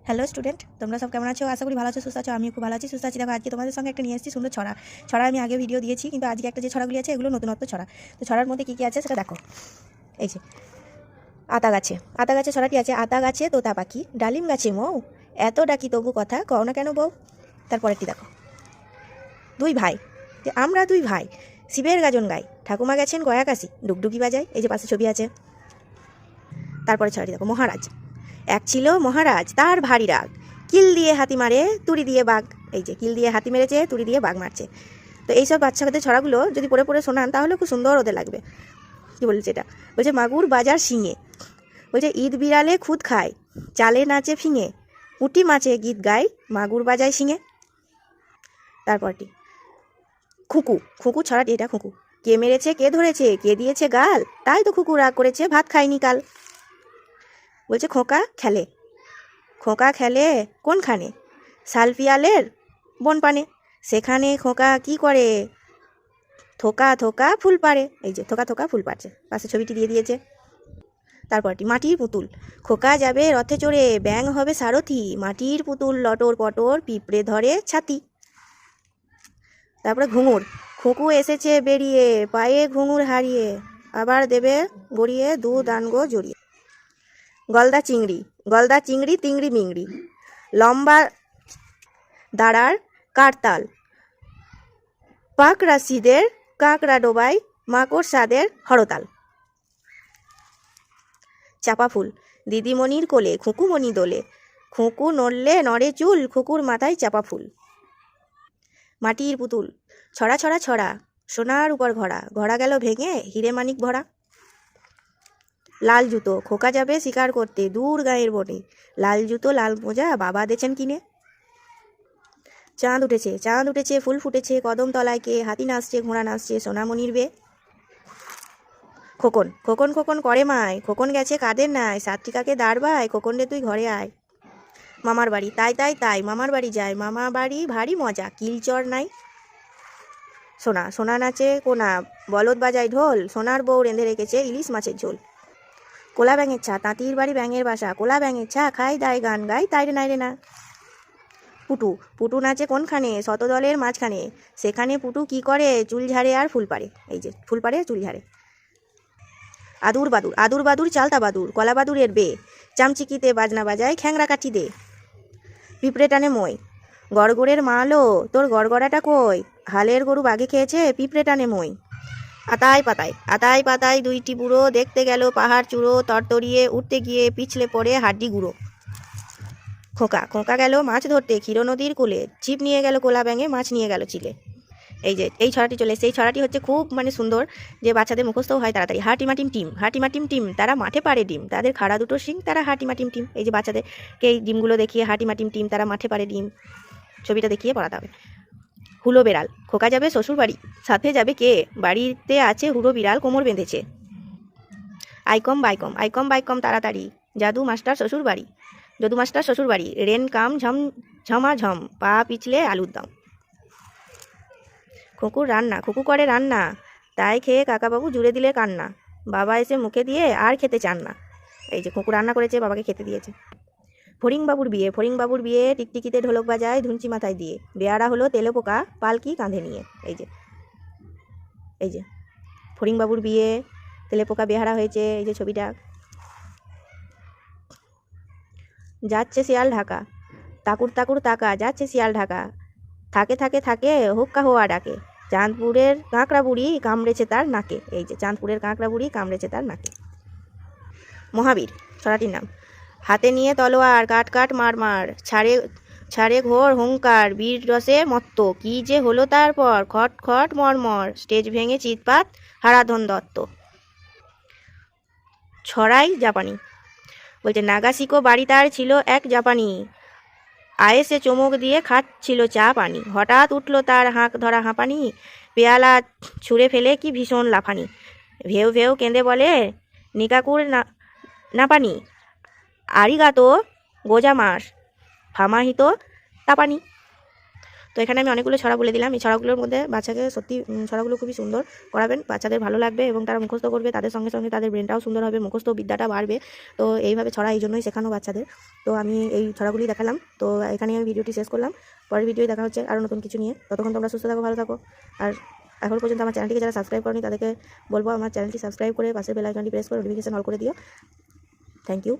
Hello student, তোমরা সব কেমন আছো? আশা করি ভালো আছো, সুস্থ আছো। আমিও খুব ভালো আছি, সুস্থ আছি। দেখো আজকে তোমাদের সঙ্গে একটা নিয়ে এসেছি সুন্দর ছড়া আমি আগে ভিডিও দিয়েছি, কিন্তু আজকে একটা যে ছড়াগুলি আছে এগুলো নতুনত্ব ছড়া। তো ছড়ার মধ্যে কী কী আছে সেটা দেখো। এই যে আতা গাছে ছড়াটি আছে। আতা গাছে তোতা পাখি, ডালিম গাছে মৌ, এত ডাকি তবু কথা কও না কেন বউ। তারপরেরটি দেখো, দুই ভাই, যে আমরা দুই ভাই, শিবের গাজন গাই, ঠাকুমা গেছেন গয়া কাশি, ডুগডুগি বাজাই। এই যে পাশে ছবি আছে। তারপরে ছড়াটি দেখো, মহারাজ। এক ছিল মহারাজ, তার ভারী রাগ, কিল দিয়ে হাতি মারে, তুড়ি দিয়ে বাঘ। এই যে কিল দিয়ে হাতি মেরেছে, তুড়ি দিয়ে বাঘ মারছে। তো এইসব বাচ্চাদের ছড়াগুলো যদি পড়ে পড়ে শোনান তাহলে খুব সুন্দর ওদের লাগবে। কি বলছে এটা? বলছে মাগুর বাজার শিঙে, বলছে ঈদ বিড়ালে খুদ খায়, চালে নাচে ফিঙে, পুঁটি মাছে গীত গায়, মাগুর বাজায় শিঙে। তারপরটি খুকু ছড়াটি, এটা খুকু। কে মেরেছে কে ধরেছে কে দিয়েছে গাল, তাই তো খুকু রাগ করেছে ভাত খায়নি কাল। বলছে খোকা খেলে কোনখানে, শালপিয়ালের বন পানে, সেখানে খোকা কি করে, থোকা থোকা ফুল পাড়ে। এই যে থোকা থোকা ফুল পাড়ছে, পাশে ছবিটি দিয়ে দিয়েছে। তারপরটি মাটির পুতুল। খোকা যাবে রথে চড়ে, ব্যাঙ হবে সারথি, মাটির পুতুল লটর পটর, পিঁপড়ে ধরে ছাতি। তারপরে ঘুঙুর। খুকু এসেছে বেরিয়ে, পায়ে ঘুঙুর হারিয়ে, আবার দেবে গড়িয়ে, দুধ আনগো জড়িয়ে। গলদা চিংড়ি তিংড়ি মিংড়ি, লম্বা দাঁড়ার কারতাল, পাক রাশিদের কাঁকড়া ডোবায়, মাকড় সাদের হরতাল। চাপা ফুল। দিদিমণির কোলে খুকুমণি দোলে, খুকু নড়লে নড়ে চুল, খুকুর মাথায় চাপা ফুল। মাটির পুতুল। ছড়া ছড়া ছড়া, সোনার উপর ঘড়া গেল ভেঙে, হিরে মানিক ভরা। লাল জুতো। খোকা যাবে শিকার করতে দূর গাঁয়ের বনে, লাল জুতো লাল মোজা বাবা দেছেন কিনে। চাঁদ উঠেছে ফুল ফুটেছে, কদম তলায় কে, হাতি নাচছে ঘোড়া নাচছে, সোনামণির বে। খোকন খোকন খোকন করে মায়, খোকন গেছে কাদের নাই, সাত্রিকাকে দাঁড়বায়, খোকন রে তুই ঘরে আয়। মামার বাড়ি। তাই মামার বাড়ি যায়, মামা বাড়ি ভারী মজা, কিলচর নাই। সোনা নাচে কোনা, বলদ বাজায় ঢোল, সোনার বউ রেঁধে রেখেছে ইলিশ মাছের ঝোল। কোলা ব্যাঙের ছা, তাঁতির বাড়ি ব্যাঙের বাসা, কোলা ব্যাঙের ছা খাই দায় গান গাই, তাই রে নাই রে না। পুটু নাচে কোনখানে, শতদলের মাঝখানে, সেখানে পুটু কি করে, চুল ঝাড়ে আর ফুল পাড়ে। এই যে ফুল পাড়ে চুল ঝাড়ে। আদুর বাদুর চালতা বাদুর, কলা বাদুরের বে, চামচিকিতে বাজনা বাজায়, খ্যাংরা কাঠি দে। পিঁপড়ে টানে মই। গড়গড়ের মালো তোর গড়গড়াটা কই, হালের গরু বাঘে খেয়েছে, পিঁপড়ে টানে মই। আতায় পাতায় দুইটি বুড়ো, দেখতে গেল পাহাড় চূড়ো, তরতরিয়ে উঠতে গিয়ে পিছলে পড়ে হাড্ডি গুঁড়ো। খোকা গেল মাছ ধরতে ক্ষীর নদীর কূলে, ছিপ নিয়ে গেল কোলা ব্যাঙে, মাছ নিয়ে গেল চিলে। এই যে এই ছড়াটি চলে এসেছে। এই ছড়াটি হচ্ছে খুব সুন্দর, যে বাচ্চাদের মুখস্থও হয় তাড়াতাড়ি। হাটিমাটিম টিম, তারা মাঠে পাড়ে ডিম, তাদের খাড়া দুটো শিং, তারা হাটিমাটিম টিম। এই যে বাচ্চাদেরকে এই ডিমগুলো দেখিয়ে হাটিমাটিম টিম, তারা মাঠে পাড়ে ডিম, ছবিটা দেখিয়ে পড়াতে হবে। হুলো বেড়াল। খোকা যাবে শ্বশুর বাড়ি, সাথে যাবে কে, বাড়িতে আছে হুড়ো বিড়াল, কোমর বেঁধেছে। আইকম বাইকম তাড়াতাড়ি, যদু মাস্টার শ্বশুর বাড়ি, রেন কাম ঝমাঝম, পা পিছলে আলুর দম। খুকু করে রান্না, তাই খেয়ে কাকাবাবু জুড়ে দিলে কান্না, বাবা এসে মুখে দিয়ে আর খেতে চান না। এই যে খুকু রান্না করেছে, বাবাকে খেতে দিয়েছে। ফড়িংবাবুর বিয়ে, টিকটিকিতে ঢোলক বাজায়, ধুনচি মাথায় দিয়ে, বেয়ারা হলো তেলে পোকা, পালকি কাঁধে নিয়ে। এই যে ফড়িংবাবুর বিয়ে, তেলে পোকা বেহারা হয়েছে। এই যে ছবিটা। যাচ্ছে শিয়াল ঢাকা, তাকুর তাকা, যাচ্ছে শিয়াল ঢাকা, থাকে হুক্কা হোয়া ডাকে, চাঁদপুরের কাঁকড়া বুড়ি কামড়েছে তার নাকে। এই যে চাঁদপুরের কাঁকড়া বুড়ি কামড়েছে তার নাকে। মহাবীর ছড়াটির নাম। হাতে নিয়ে তলোয়ার, কাট মার, ছাড়ে ঘোর হুঙ্কার, বীর রসে মত্ত, কি যে হলো তারপর, খট মরমর, স্টেজ ভেঙে চিৎপাত, হারাধন দত্ত। ছড়াই জাপানি। বলছে নাগাসিকো বাড়ি তার ছিল এক জাপানি, আয়েসে চমক দিয়ে খাচ্ছিল চা পানি, হঠাৎ উঠলো তার হাঁক ধরা হাঁপানি, পেয়ালা ছুঁড়ে ফেলে কি ভীষণ লাফানি, ভেউ কেঁদে বলে নিকাকুর না পানি, আরিগাতো গোজামাস, ফামাহিতো তাপানি। তো এখানে আমি অনেকগুলো ছড়া বলে দিলাম। এই ছড়াগুলোর মধ্যে বাচ্চাকে সত্যি ছড়াগুলো খুবই সুন্দর করাবেন, বাচ্চাদের ভালো লাগবে এবং তারা মুখস্থ করবে, তাদের সঙ্গে সঙ্গে তাদের ব্রেনটাও সুন্দর হবে, মুখস্থ বিদ্যাটা বাড়বে। তো এইভাবে ছড়া এই জন্যই শেখানো বাচ্চাদের। তো আমি এই ছড়াগুলি দেখালাম। তো এখানেই আমি ভিডিওটি শেষ করলাম। পরের ভিডিওয় দেখা হচ্ছে আরও নতুন কিছু নিয়ে। ততক্ষণ তোমরা সুস্থ থাকো, ভালো থাকো। আর এখন পর্যন্ত আমার চ্যানেলটিকে যারা সাবস্ক্রাইব করেনি তাদেরকে বলবো আমার চ্যানেলটি সাবস্ক্রাইব করে পাশের বেল আইকনটি প্রেস করে নোটিফিকেশন অল করে দিও। Thank you.